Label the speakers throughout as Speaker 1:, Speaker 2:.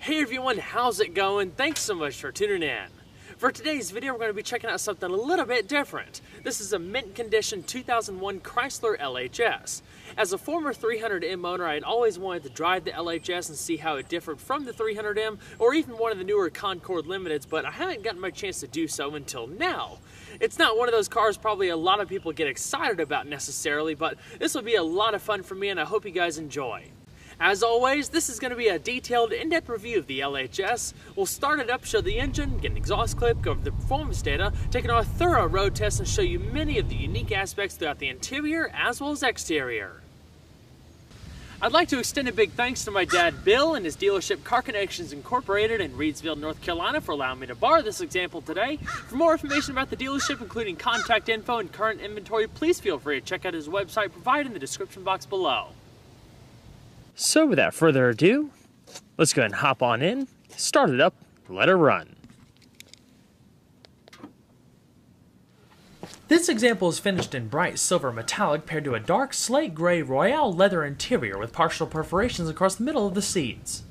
Speaker 1: Hey everyone, how's it going? Thanks so much for tuning in. For today's video, we're going to be checking out something a little bit different. This is a mint condition 2001 Chrysler LHS. As a former 300M owner, I'd always wanted to drive the LHS and see how it differed from the 300M or even one of the newer Concorde Limiteds, but I haven't gotten my chance to do so until now. It's not one of those cars probably a lot of people get excited about necessarily, but this will be a lot of fun for me and I hope you guys enjoy. As always, this is going to be a detailed, in-depth review of the LHS. We'll start it up, show the engine, get an exhaust clip, go over the performance data, take it on a thorough road test, and show you many of the unique aspects throughout the interior as well as exterior. I'd like to extend a big thanks to my dad Bill and his dealership Car Connections Incorporated in Reidsville, North Carolina for allowing me to borrow this example today. For more information about the dealership, including contact info and current inventory, please feel free to check out his website provided in the description box below. So without further ado, let's go ahead and hop on in, start it up, let it run. This example is finished in bright silver metallic paired to a dark slate gray Royale leather interior with partial perforations across the middle of the seats.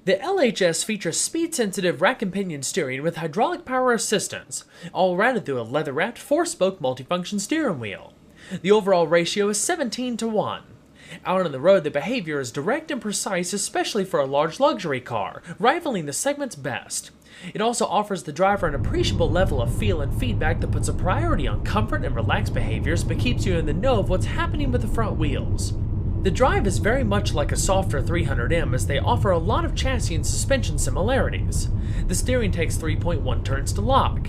Speaker 1: The LHS features speed-sensitive rack and pinion steering with hydraulic power assistance, all routed through a leather-wrapped 4-spoke multifunction steering wheel. The overall ratio is 17:1. Out on the road, the behavior is direct and precise, especially for a large luxury car, rivaling the segment's best. It also offers the driver an appreciable level of feel and feedback that puts a priority on comfort and relaxed behaviors but keeps you in the know of what's happening with the front wheels. The drive is very much like a softer 300M as they offer a lot of chassis and suspension similarities. The steering takes 3.1 turns to lock.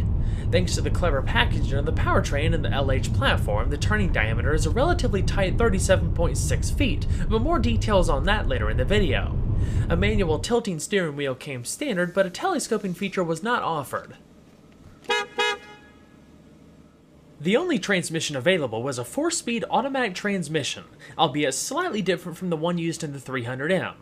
Speaker 1: Thanks to the clever packaging of the Powertrain and the LH platform, the turning diameter is a relatively tight 37.6 feet, but more details on that later in the video. A manual tilting steering wheel came standard, but a telescoping feature was not offered. The only transmission available was a 4-speed automatic transmission, albeit slightly different from the one used in the 300M.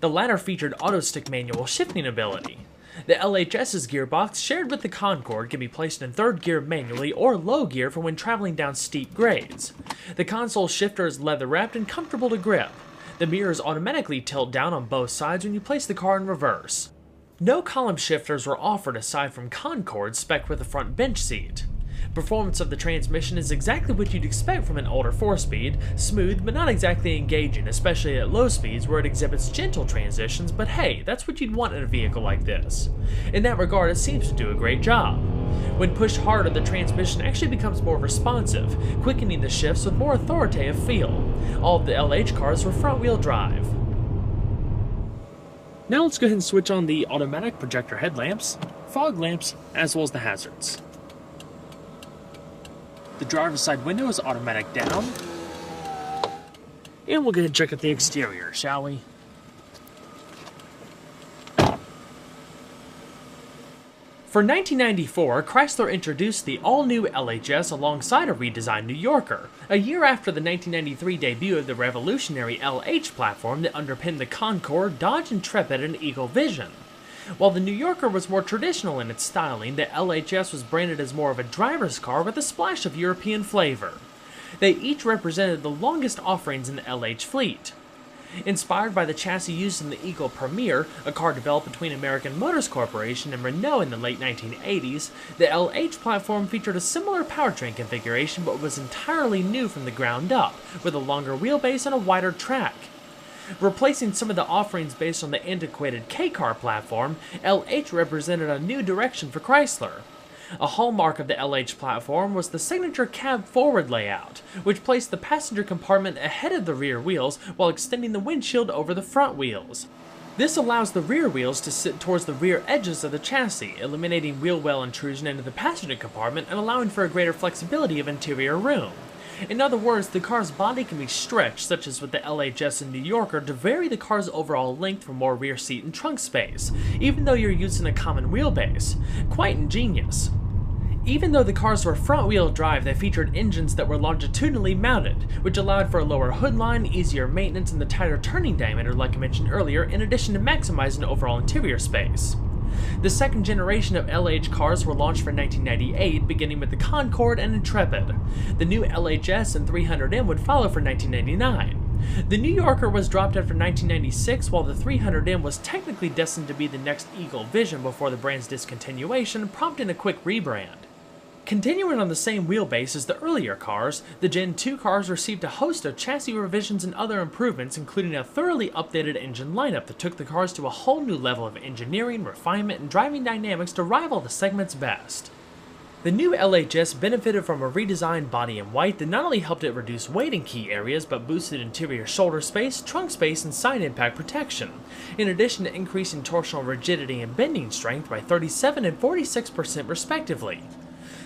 Speaker 1: The latter featured auto-stick manual shifting ability. The LHS's gearbox, shared with the Concorde, can be placed in 3rd gear manually or low gear for when traveling down steep grades. The console shifter is leather-wrapped and comfortable to grip. The mirrors automatically tilt down on both sides when you place the car in reverse. No column shifters were offered aside from Concorde spec'd with a front bench seat. Performance of the transmission is exactly what you'd expect from an older 4-speed, smooth but not exactly engaging, especially at low speeds where it exhibits gentle transitions, but hey, that's what you'd want in a vehicle like this. In that regard, it seems to do a great job. When pushed harder, the transmission actually becomes more responsive, quickening the shifts with more authoritative feel. All of the LH cars were front-wheel drive. Now let's go ahead and switch on the automatic projector headlamps, fog lamps, as well as the hazards. The driver's side window is automatic down. And we'll go ahead and check out the exterior, shall we? For 1994, Chrysler introduced the all-new LHS alongside a redesigned New Yorker, a year after the 1993 debut of the revolutionary LH platform that underpinned the Concorde, Dodge Intrepid, and Eagle Vision. While the New Yorker was more traditional in its styling, the LHS was branded as more of a driver's car with a splash of European flavor. They each represented the longest offerings in the LH fleet. Inspired by the chassis used in the Eagle Premier, a car developed between American Motors Corporation and Renault in the late 1980s, the LH platform featured a similar powertrain configuration but was entirely new from the ground up, with a longer wheelbase and a wider track. Replacing some of the offerings based on the antiquated K-car platform, LH represented a new direction for Chrysler. A hallmark of the LH platform was the signature cab forward layout, which placed the passenger compartment ahead of the rear wheels while extending the windshield over the front wheels. This allows the rear wheels to sit towards the rear edges of the chassis, eliminating wheel well intrusion into the passenger compartment and allowing for a greater flexibility of interior room. In other words, the car's body can be stretched, such as with the LHS and New Yorker, to vary the car's overall length for more rear seat and trunk space, even though you're using a common wheelbase. Quite ingenious. Even though the cars were front-wheel drive, they featured engines that were longitudinally mounted, which allowed for a lower hood line, easier maintenance, and the tighter turning diameter like I mentioned earlier, in addition to maximizing overall interior space. The second generation of LH cars were launched for 1998, beginning with the Concorde and Intrepid. The new LHS and 300M would follow for 1999. The New Yorker was dropped after 1996, while the 300M was technically destined to be the next Eagle Vision before the brand's discontinuation, prompting a quick rebrand. Continuing on the same wheelbase as the earlier cars, the Gen 2 cars received a host of chassis revisions and other improvements, including a thoroughly updated engine lineup that took the cars to a whole new level of engineering, refinement, and driving dynamics to rival the segment's best. The new LHS benefited from a redesigned body in white that not only helped it reduce weight in key areas, but boosted interior shoulder space, trunk space, and side impact protection, in addition to increasing torsional rigidity and bending strength by 37% and 46% respectively.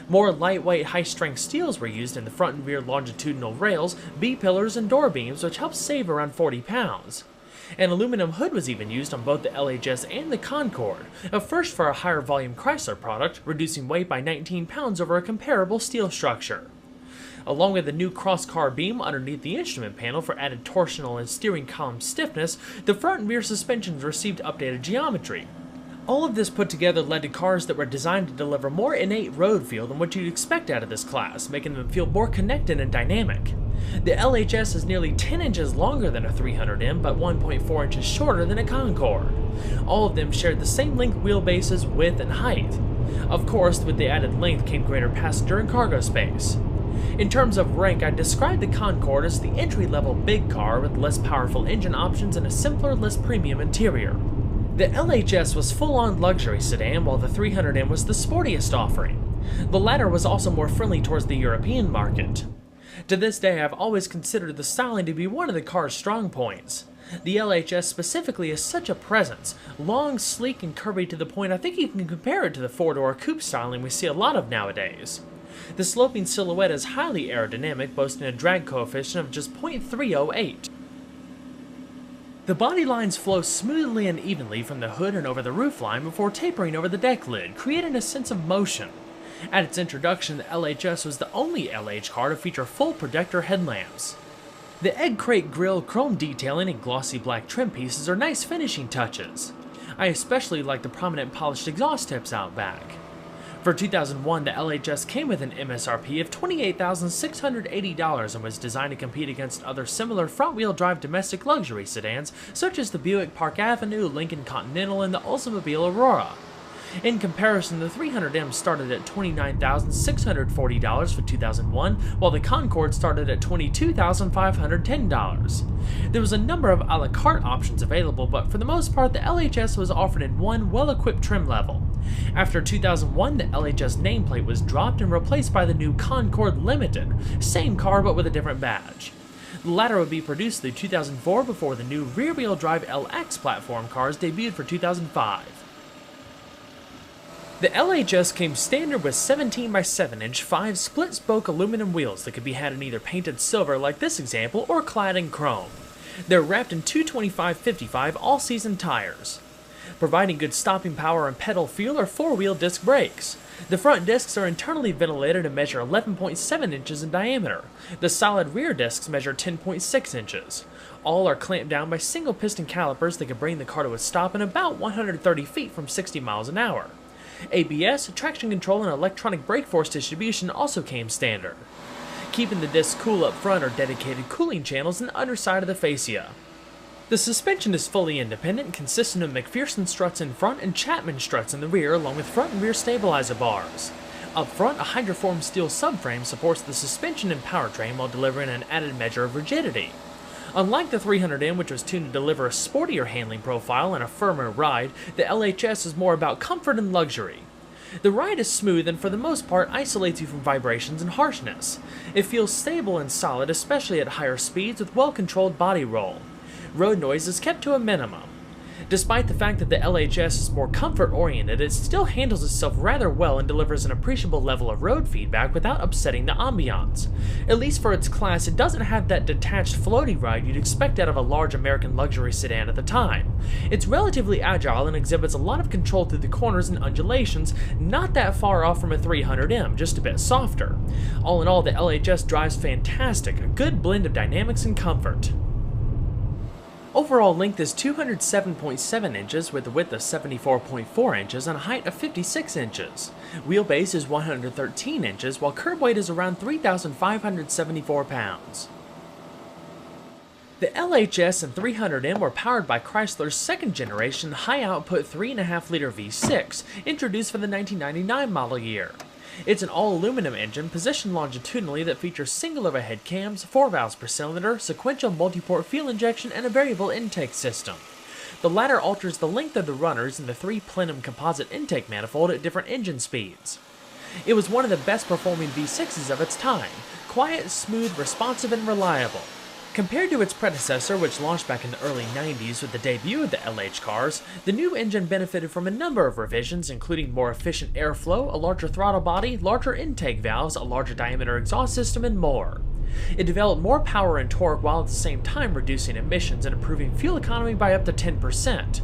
Speaker 1: More lightweight, high-strength steels were used in the front and rear longitudinal rails, B-pillars, and door beams, which helped save around 40 pounds. An aluminum hood was even used on both the LHS and the Concorde, a first for a higher volume Chrysler product, reducing weight by 19 pounds over a comparable steel structure. Along with a new cross-car beam underneath the instrument panel for added torsional and steering column stiffness, the front and rear suspensions received updated geometry. All of this put together led to cars that were designed to deliver more innate road feel than what you'd expect out of this class, making them feel more connected and dynamic. The LHS is nearly 10 inches longer than a 300M, but 1.4 inches shorter than a Concorde. All of them shared the same length wheelbases, width, and height. Of course, with the added length came greater passenger and cargo space. In terms of rank, I'd describe the Concorde as the entry-level big car with less powerful engine options and a simpler, less premium interior. The LHS was full-on luxury sedan, while the 300M was the sportiest offering. The latter was also more friendly towards the European market. To this day, I've always considered the styling to be one of the car's strong points. The LHS specifically is such a presence, long, sleek, and curvy to the point I think you can compare it to the four-door coupe styling we see a lot of nowadays. The sloping silhouette is highly aerodynamic, boasting a drag coefficient of just 0.308. The body lines flow smoothly and evenly from the hood and over the roofline before tapering over the deck lid, creating a sense of motion. At its introduction, the LHS was the only LH car to feature full projector headlamps. The egg crate grille chrome detailing and glossy black trim pieces are nice finishing touches. I especially like the prominent polished exhaust tips out back. For 2001, the LHS came with an MSRP of $28,680 and was designed to compete against other similar front-wheel drive domestic luxury sedans such as the Buick Park Avenue, Lincoln Continental, and the Oldsmobile Aurora. In comparison, the 300M started at $29,640 for 2001, while the Concorde started at $22,510. There was a number of a la carte options available, but for the most part, the LHS was offered in one well-equipped trim level. After 2001, the LHS nameplate was dropped and replaced by the new Concorde Limited, same car but with a different badge. The latter would be produced through 2004 before the new rear-wheel drive LX platform cars debuted for 2005. The LHS came standard with 17x7-inch 5 split-spoke aluminum wheels that could be had in either painted silver like this example or clad in chrome. They're wrapped in 225/55 all-season tires. Providing good stopping power and pedal feel are 4-wheel disc brakes. The front discs are internally ventilated and measure 11.7 inches in diameter. The solid rear discs measure 10.6 inches. All are clamped down by single piston calipers that can bring the car to a stop in about 130 feet from 60 miles an hour. ABS, traction control, and electronic brake force distribution also came standard. Keeping the discs cool up front are dedicated cooling channels in the underside of the fascia. The suspension is fully independent, consisting of McPherson struts in front and Chapman struts in the rear, along with front and rear stabilizer bars. Up front, a hydroformed steel subframe supports the suspension and powertrain while delivering an added measure of rigidity. Unlike the 300M, which was tuned to deliver a sportier handling profile and a firmer ride, the LHS is more about comfort and luxury. The ride is smooth and for the most part isolates you from vibrations and harshness. It feels stable and solid, especially at higher speeds with well-controlled body roll. Road noise is kept to a minimum. Despite the fact that the LHS is more comfort-oriented, it still handles itself rather well and delivers an appreciable level of road feedback without upsetting the ambiance. At least for its class, it doesn't have that detached floaty ride you'd expect out of a large American luxury sedan at the time. It's relatively agile and exhibits a lot of control through the corners and undulations, not that far off from a 300M, just a bit softer. All in all, the LHS drives fantastic, a good blend of dynamics and comfort. Overall length is 207.7 inches with a width of 74.4 inches and a height of 56 inches. Wheelbase is 113 inches while curb weight is around 3,574 pounds. The LHS and 300M were powered by Chrysler's second generation high-output 3.5-liter V6, introduced for the 1999 model year. It's an all-aluminum engine positioned longitudinally that features single overhead cams, 4 valves per cylinder, sequential multi-port fuel injection, and a variable intake system. The latter alters the length of the runners in the 3 plenum composite intake manifold at different engine speeds. It was one of the best performing V6s of its time, quiet, smooth, responsive, and reliable. Compared to its predecessor, which launched back in the early 90s with the debut of the LH cars, the new engine benefited from a number of revisions, including more efficient airflow, a larger throttle body, larger intake valves, a larger diameter exhaust system, and more. It developed more power and torque while at the same time reducing emissions and improving fuel economy by up to 10%.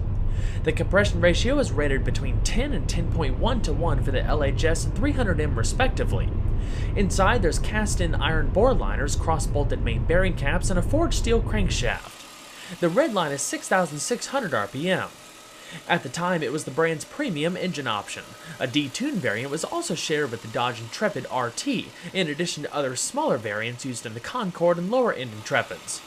Speaker 1: The compression ratio is rated between 10 and 10.1 to 1 for the LHS and 300M respectively. Inside, there's cast-in iron bore liners, cross-bolted main bearing caps, and a forged steel crankshaft. The red line is 6,600 RPM. At the time, it was the brand's premium engine option. A detuned variant was also shared with the Dodge Intrepid RT, in addition to other smaller variants used in the Concorde and lower-end Intrepids.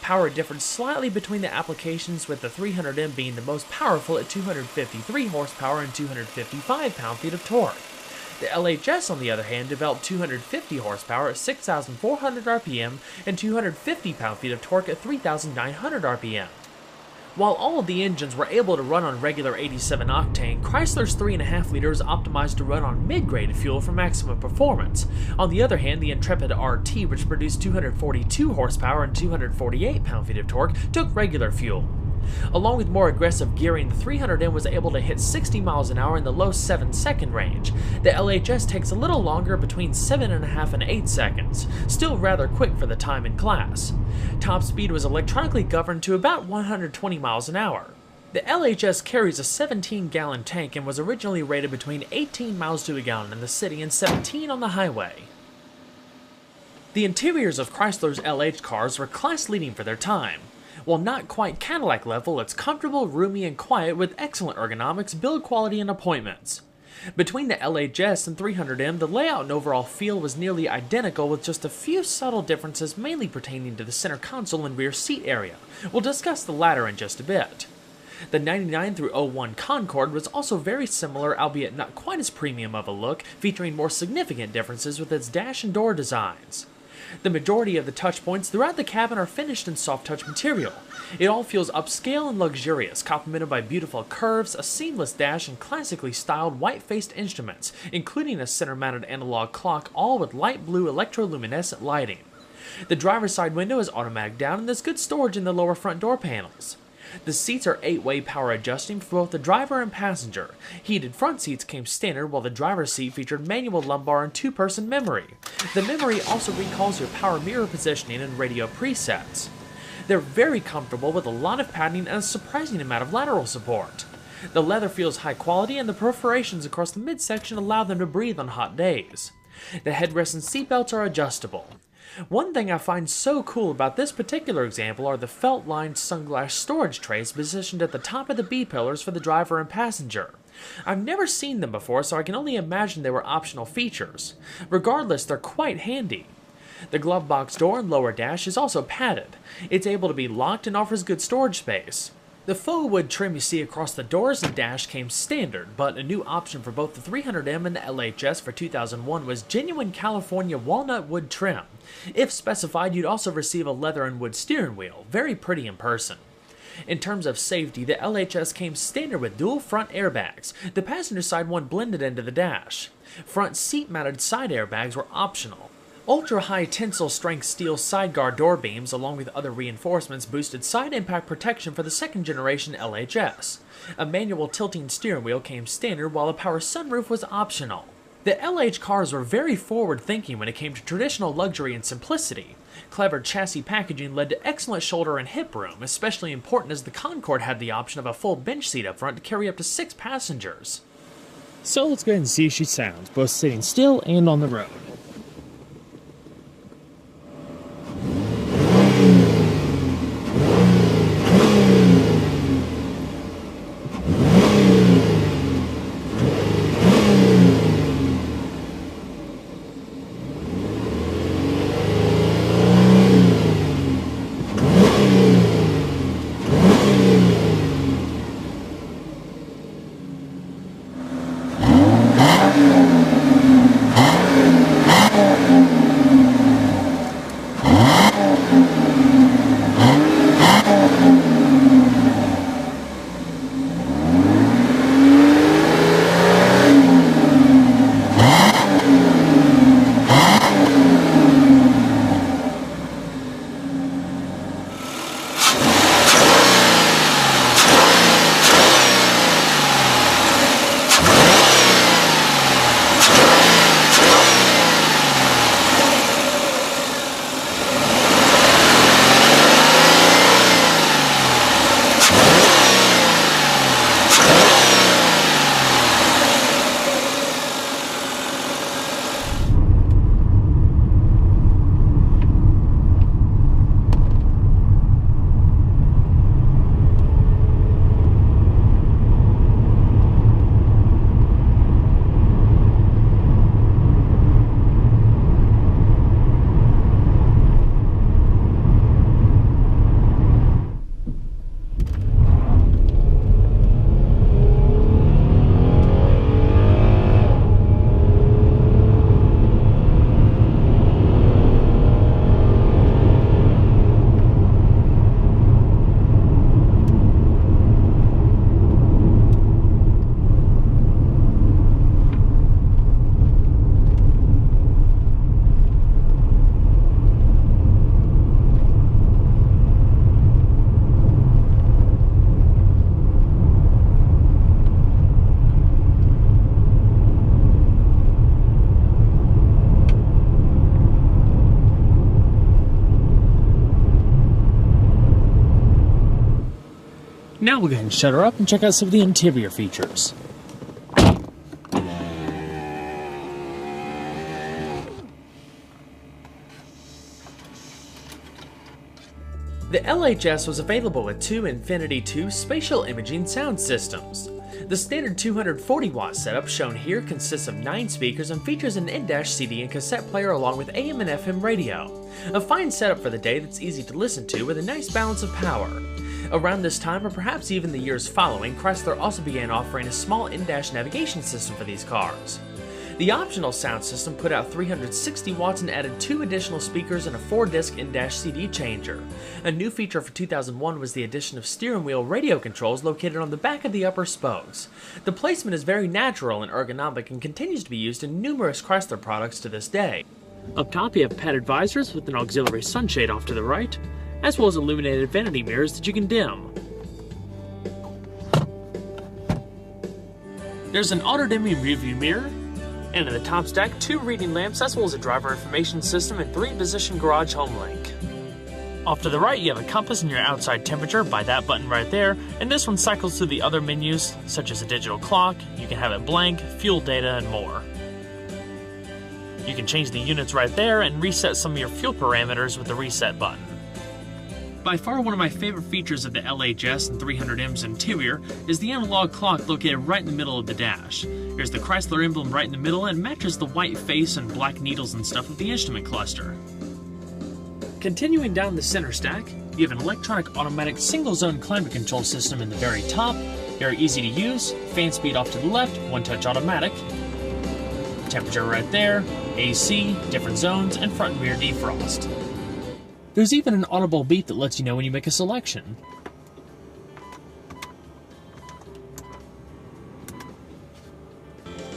Speaker 1: Power differed slightly between the applications, with the 300M being the most powerful at 253 horsepower and 255 pound-feet of torque. The LHS, on the other hand, developed 250 horsepower at 6,400 RPM and 250 pound-feet of torque at 3,900 RPM. While all of the engines were able to run on regular 87-octane, Chrysler's 3.5-liter is optimized to run on mid-grade fuel for maximum performance. On the other hand, the Intrepid RT, which produced 242 horsepower and 248 pound-feet of torque, took regular fuel. Along with more aggressive gearing, the 300M was able to hit 60 miles an hour in the low 7-second range. The LHS takes a little longer, between 7.5 and 8 seconds, still rather quick for the time in class. Top speed was electronically governed to about 120 miles an hour. The LHS carries a 17-gallon tank and was originally rated between 18 miles to a gallon in the city and 17 on the highway. The interiors of Chrysler's LH cars were class-leading for their time. While not quite Cadillac level, it's comfortable, roomy, and quiet with excellent ergonomics, build quality, and appointments. Between the LHS and 300M, the layout and overall feel was nearly identical, with just a few subtle differences mainly pertaining to the center console and rear seat area. We'll discuss the latter in just a bit. The 99 through 01 Concorde was also very similar, albeit not quite as premium of a look, featuring more significant differences with its dash and door designs. The majority of the touch points throughout the cabin are finished in soft touch material. It all feels upscale and luxurious, complemented by beautiful curves, a seamless dash, and classically styled white-faced instruments, including a center-mounted analog clock, all with light blue electroluminescent lighting. The driver's side window is automatic down, and there's good storage in the lower front door panels. The seats are 8-way power adjusting for both the driver and passenger. Heated front seats came standard, while the driver's seat featured manual lumbar and 2-person memory. The memory also recalls your power mirror positioning and radio presets. They're very comfortable with a lot of padding and a surprising amount of lateral support. The leather feels high quality, and the perforations across the midsection allow them to breathe on hot days. The headrests and seatbelts are adjustable. One thing I find so cool about this particular example are the felt-lined sunglass storage trays positioned at the top of the B-pillars for the driver and passenger. I've never seen them before, so I can only imagine they were optional features. Regardless, they're quite handy. The glove box door and lower dash is also padded. It's able to be locked and offers good storage space. The faux wood trim you see across the doors and dash came standard, but a new option for both the 300M and the LHS for 2001 was genuine California walnut wood trim. If specified, you'd also receive a leather and wood steering wheel, very pretty in person. In terms of safety, the LHS came standard with dual front airbags. The passenger side one blended into the dash. Front seat-mounted side airbags were optional. Ultra-high tensile strength steel sideguard door beams along with other reinforcements boosted side impact protection for the second generation LHS. A manual tilting steering wheel came standard while a power sunroof was optional. The LH cars were very forward-thinking when it came to traditional luxury and simplicity. Clever chassis packaging led to excellent shoulder and hip room, especially important as the Concorde had the option of a full bench seat up front to carry up to 6 passengers.
Speaker 2: So let's go ahead and see how she sounds, both sitting still and on the road. Now we'll go ahead and shut her up and check out some of the interior features.
Speaker 1: The LHS was available with 2 Infinity 2 spatial imaging sound systems. The standard 240-watt setup shown here consists of 9 speakers and features an in-dash CD and cassette player along with AM and FM radio. A fine setup for the day that's easy to listen to with a nice balance of power. Around this time, or perhaps even the years following, Chrysler also began offering a small in-dash navigation system for these cars. The optional sound system put out 360 watts and added 2 additional speakers and a 4-disc in-dash CD changer. A new feature for 2001 was the addition of steering wheel radio controls located on the back of the upper spokes. The placement is very natural and ergonomic and continues to be used in numerous Chrysler products to this day.
Speaker 2: Up top you have padded visors with an auxiliary sunshade off to the right, as well as illuminated vanity mirrors that you can dim. There's an auto-dimming rearview mirror, and in the top stack, 2 reading lamps as well as a driver information system and 3-position garage home link. Off to the right, you have a compass and your outside temperature by that button right there, and this one cycles through the other menus, such as a digital clock, you can have it blank, fuel data, and more. You can change the units right there and reset some of your fuel parameters with the reset button. By far one of my favorite features of the LHS and 300M's interior is the analog clock located right in the middle of the dash. There's the Chrysler emblem right in the middle and matches the white face and black needles and stuff of the instrument cluster. Continuing down the center stack, You have an electronic automatic single-zone climate control system in the very top, very easy to use, fan speed off to the left, one-touch automatic, temperature right there, AC, different zones, and front and rear defrost. There's even an audible beep that lets you know when you make a selection.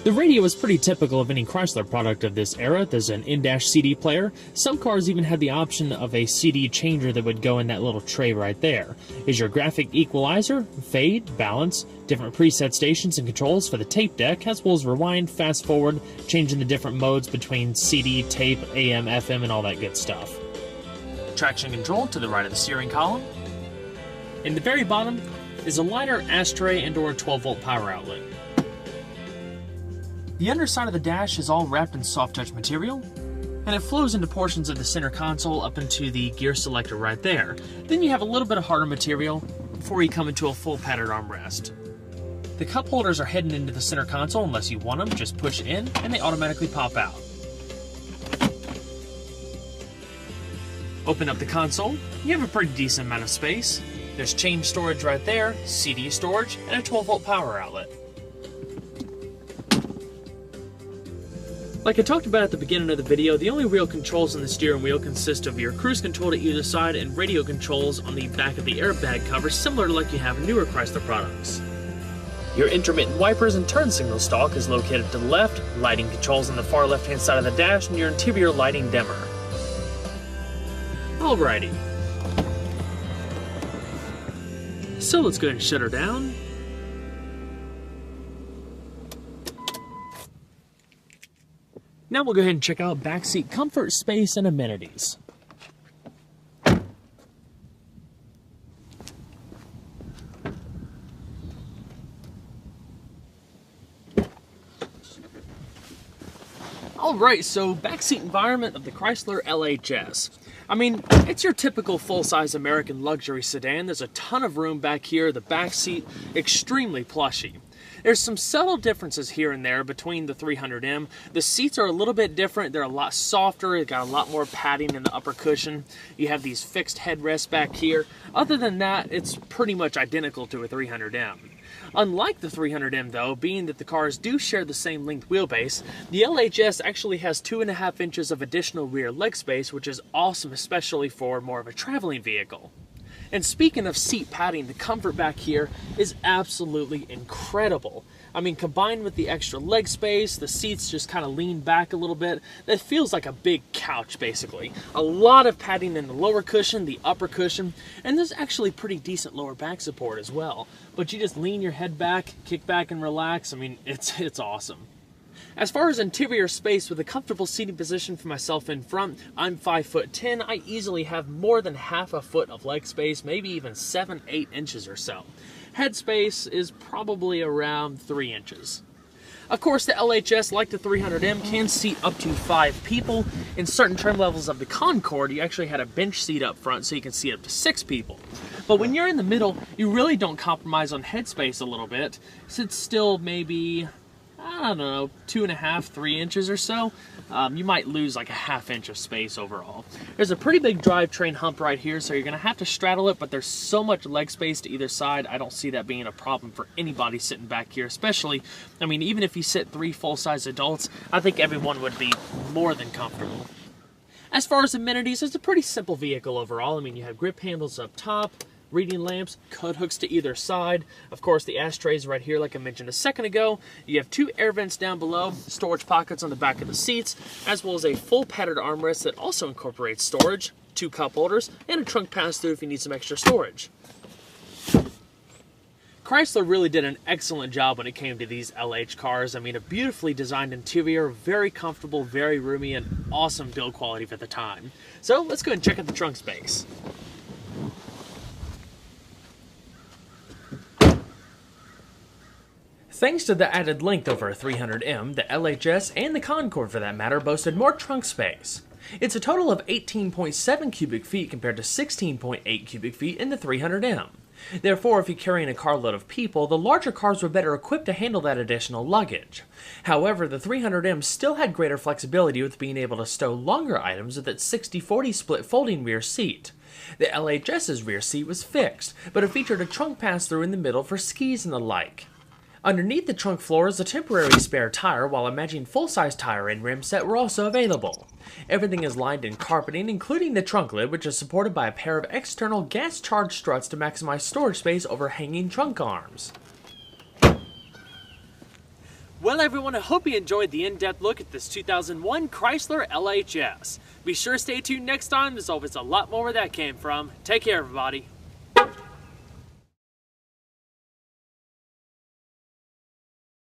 Speaker 2: The radio is pretty typical of any Chrysler product of this era. There's an in-dash CD player. Some cars even had the option of a CD changer that would go in that little tray right there. Is your graphic equalizer, fade, balance, different preset stations and controls for the tape deck, as well as rewind, fast forward, changing the different modes between CD, tape, AM, FM, and all that good stuff. Traction control to the right of the steering column. In the very bottom is a lighter, ashtray, and/or 12-volt power outlet. The underside of the dash is all wrapped in soft touch material, and it flows into portions of the center console up into the gear selector right there. Then you have a little bit of harder material before you come into a full padded armrest. The cup holders are hidden into the center console unless you want them, just push in and they automatically pop out. Open up the console, you have a pretty decent amount of space. There's chain storage right there, CD storage, and a 12-volt power outlet. Like I talked about at the beginning of the video, the only real controls on the steering wheel consist of your cruise control to either side and radio controls on the back of the airbag cover, similar to like you have in newer Chrysler products. Your intermittent wipers and turn signal stalk is located to the left, lighting controls on the far left-hand side of the dash, and your interior lighting dimmer. Alrighty. So let's go ahead and shut her down. Now we'll go ahead and check out backseat comfort, space, and amenities. Alright, so backseat environment of the Chrysler LHS. I mean, it's your typical full-size American luxury sedan. There's a ton of room back here, the backseat extremely plushy. There's some subtle differences here and there between the 300M. The seats are a little bit different. They're a lot softer. They've got a lot more padding in the upper cushion. You have these fixed headrests back here. Other than that, it's pretty much identical to a 300M. Unlike the 300M though, being that the cars do share the same length wheelbase, the LHS actually has 2.5 inches of additional rear leg space, which is awesome, especially for more of a traveling vehicle. And speaking of seat padding, the comfort back here is absolutely incredible. I mean, combined with the extra leg space, the seats just kind of lean back a little bit. That feels like a big couch, basically. A lot of padding in the lower cushion, the upper cushion, and there's actually pretty decent lower back support as well. But you just lean your head back, kick back and relax. I mean, it's awesome. As far as interior space, with a comfortable seating position for myself in front, I'm 5'10". I easily have more than half a foot of leg space, maybe even 7-8 inches or so. Head space is probably around 3 inches. Of course, the LHS, like the 300M, can seat up to 5 people. In certain trim levels of the Concorde, you actually had a bench seat up front so you can seat up to 6 people. But when you're in the middle, you really don't compromise on head space a little bit, so it's still maybe, I don't know, 2.5, 3 inches or so. You might lose like a ½ inch of space overall. There's a pretty big drivetrain hump right here, so you're going to have to straddle it, but there's so much leg space to either side, I don't see that being a problem for anybody sitting back here, especially, I mean, even if you sit 3 full-size adults, I think everyone would be more than comfortable. As far as amenities, it's a pretty simple vehicle overall. I mean, you have grip handles up top, reading lamps, coat hooks to either side. Of course, the ashtrays right here, like I mentioned a second ago. You have 2 air vents down below, storage pockets on the back of the seats, as well as a full padded armrest that also incorporates storage, 2 cup holders, and a trunk pass-through if you need some extra storage. Chrysler really did an excellent job when it came to these LH cars. I mean, a beautifully designed interior, very comfortable, very roomy, and awesome build quality for the time. So let's go ahead and check out the trunk space. Thanks to the added length over a 300M, the LHS, and the Concorde for that matter, boasted more trunk space. It's a total of 18.7 cubic feet compared to 16.8 cubic feet in the 300M. Therefore, if you're carrying a carload of people, the larger cars were better equipped to handle that additional luggage. However, the 300M still had greater flexibility with being able to stow longer items with its 60-40 split folding rear seat.
Speaker 1: The LHS's rear seat was fixed, but it featured a trunk pass-through in the middle for skis and the like. Underneath the trunk floor is a temporary spare tire, while a matching full-size tire and rim set were also available. Everything is lined in carpeting, including the trunk lid, which is supported by a pair of external gas-charged struts to maximize storage space over hanging trunk arms.
Speaker 2: Well everyone, I hope you enjoyed the in-depth look at this 2001 Chrysler LHS. Be sure to stay tuned next time, there's always a lot more where that came from. Take care everybody.